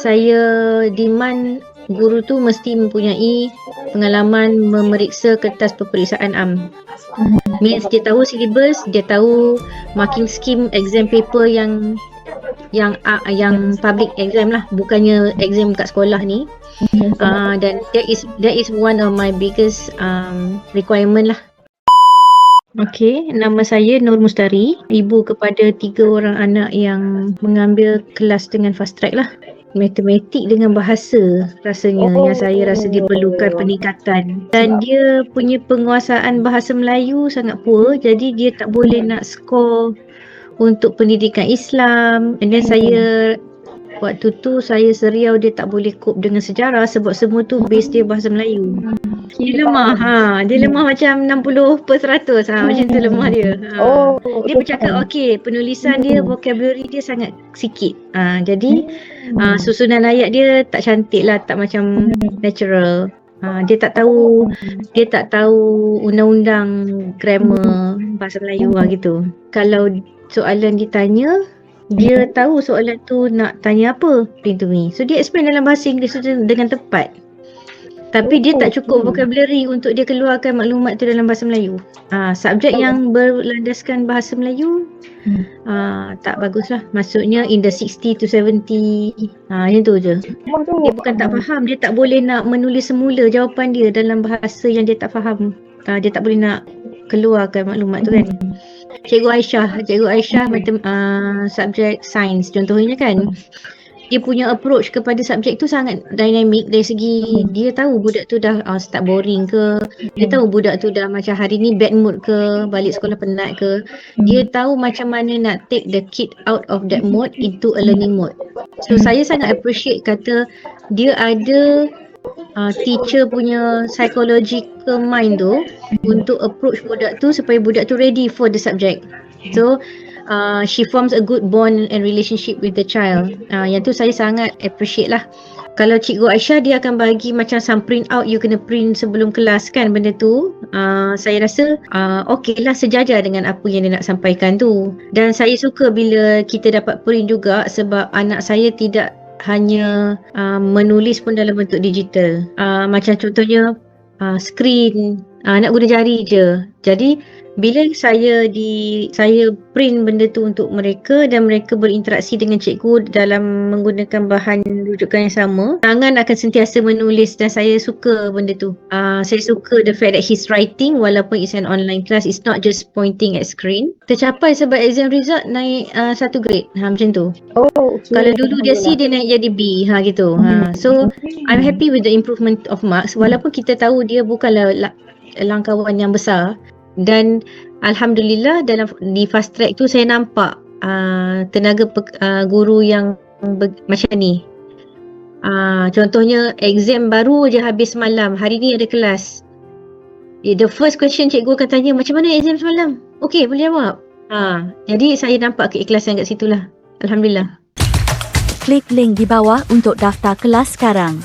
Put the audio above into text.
saya demand guru tu mesti mempunyai pengalaman memeriksa kertas peperiksaan am. Means dia tahu syllabus, dia tahu marking scheme exam paper yang public exam lah, bukannya exam kat sekolah ni. Dan that is one of my biggest requirement lah. Okay, nama saya Nur Mustari, ibu kepada 3 orang anak yang mengambil kelas dengan fast track lah. Matematik dengan bahasa rasanya yang saya rasa dia perlukan peningkatan. Dan dia punya penguasaan bahasa Melayu sangat poor, jadi dia tak boleh nak score untuk pendidikan Islam. And then saya waktu tu saya seriau dia tak boleh cope dengan sejarah sebab semua tu base dia bahasa Melayu. Dia lemah, dia lemah macam 60%, macam tu lemah dia. Dia bercakap okey, penulisan dia, vocabulary dia sangat sikit. Jadi susunan ayat dia tak cantik lah, tak macam natural. Dia tak tahu undang-undang grammar bahasa Melayu gitu. Kalau soalan ditanya, dia tahu soalan tu nak tanya apa, to me. So dia explain dalam bahasa Inggeris tu dengan tepat. Tapi dia tak cukup vocabulary untuk dia keluarkan maklumat tu dalam bahasa Melayu. Subjek yang berlandaskan bahasa Melayu tak bagus lah. Maksudnya in the 60 to 70, macam tu je. Dia bukan tak faham, dia tak boleh nak menulis semula jawapan dia dalam bahasa yang dia tak faham. Dia tak boleh nak keluarkan maklumat tu kan. Cikgu Aisyah subjek sains contohnya kan, dia punya approach kepada subjek tu sangat dynamic dari segi dia tahu budak tu dah start boring ke, dia tahu budak tu dah macam hari ni bad mood ke, balik sekolah penat ke. Dia tahu macam mana nak take the kid out of that mode into a learning mode. So saya sangat appreciate kata dia ada teacher punya psychological mind tu untuk approach budak tu supaya budak tu ready for the subject. So she forms a good bond and relationship with the child. Yang tu saya sangat appreciate lah. Kalau Cikgu Aisyah, dia akan bagi macam some print out, you kena print sebelum kelas kan benda tu. Saya rasa okey lah, sejajar dengan apa yang dia nak sampaikan tu. Dan saya suka bila kita dapat print juga sebab anak saya tidak hanya menulis pun dalam bentuk digital. Macam contohnya screen, nak guna jari je. Jadi bila saya print benda tu untuk mereka dan mereka berinteraksi dengan cikgu dalam menggunakan bahan rujukan yang sama, tangan akan sentiasa menulis dan saya suka benda tu. Saya suka the fact that he's writing walaupun it's an online class, it's not just pointing at screen. Tercapai sebab exam result naik 1 grade, macam tu. Kalau dulu dia C, dia naik jadi B, gitu. So I'm happy with the improvement of marks walaupun kita tahu dia bukanlah langkawan yang besar. Dan alhamdulillah di fast track tu saya nampak tenaga guru yang macam ni. Contohnya exam baru je habis semalam, hari ni ada kelas. The first question cikgu akan tanya, macam mana exam semalam? Okey, boleh jawab. Jadi saya nampak keikhlasan kat situlah. Alhamdulillah. Klik link di bawah untuk daftar kelas sekarang.